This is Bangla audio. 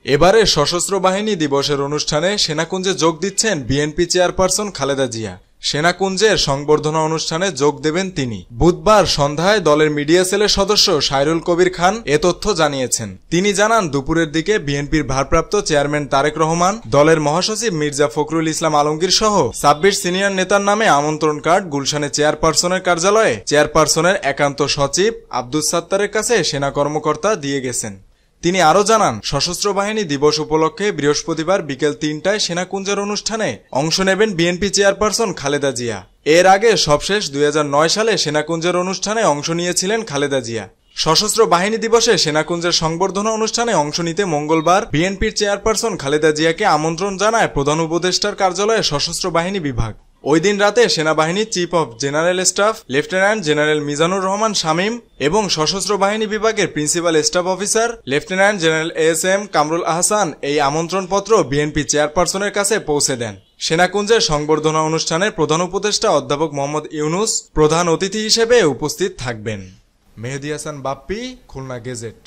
এবারে সশস্ত্র বাহিনী দিবসের অনুষ্ঠানে সেনাকুঞ্জে যোগ দিচ্ছেন বিএনপি চেয়ারপারসন খালেদা জিয়া। সেনাকুঞ্জের সংবর্ধনা অনুষ্ঠানে যোগ দেবেন তিনি। বুধবার সন্ধ্যায় দলের মিডিয়া সেলের সদস্য সাইরুল কবির খান এ তথ্য জানিয়েছেন। তিনি জানান, দুপুরের দিকে বিএনপির ভারপ্রাপ্ত চেয়ারম্যান তারেক রহমান, দলের মহাসচিব মির্জা ফখরুল ইসলাম আলমগীর সহ ২৬ সিনিয়র নেতার নামে আমন্ত্রণ কার্ড গুলশানে চেয়ারপারসনের কার্যালয়ে চেয়ারপারসনের একান্ত সচিব আব্দুস সাত্তারের কাছে সেনা কর্মকর্তা দিয়ে গেছেন। তিনি আরও জানান, সশস্ত্র বাহিনী দিবস উপলক্ষে বৃহস্পতিবার বিকেল ৩টায় সেনাকুঞ্জের অনুষ্ঠানে অংশ নেবেন বিএনপি চেয়ারপারসন খালেদা জিয়া। এর আগে সবশেষ ২০০৯ সালে সেনাকুঞ্জের অনুষ্ঠানে অংশ নিয়েছিলেন খালেদা জিয়া। সশস্ত্র বাহিনী দিবসে সেনাকুঞ্জের সংবর্ধনা অনুষ্ঠানে অংশ নিতে মঙ্গলবার বিএনপির চেয়ারপারসন খালেদা জিয়াকে আমন্ত্রণ জানায় প্রধান উপদেষ্টার কার্যালয়ে সশস্ত্র বাহিনী বিভাগ। ওই দিন রাতে সেনাবাহিনীর chief of general staff lieutenant general Mizanur Rahman Shamim এবং সশস্ত্র বাহিনী বিভাগের principal staff officer lieutenant general SM. Kamrul Ahsan এই আমন্ত্রণপত্র বিএনপি চেয়ারপারসনের কাছে পৌঁছে দেন। সেনাকুঞ্জের সংবর্ধনা অনুষ্ঠানে প্রধান উপদেষ্টা অধ্যাপক মোহাম্মদ ইউনুস প্রধান অতিথি হিসেবে উপস্থিত থাকবেন। মেহেদী হাসান বাপ্পি, খুলনা গেজেট।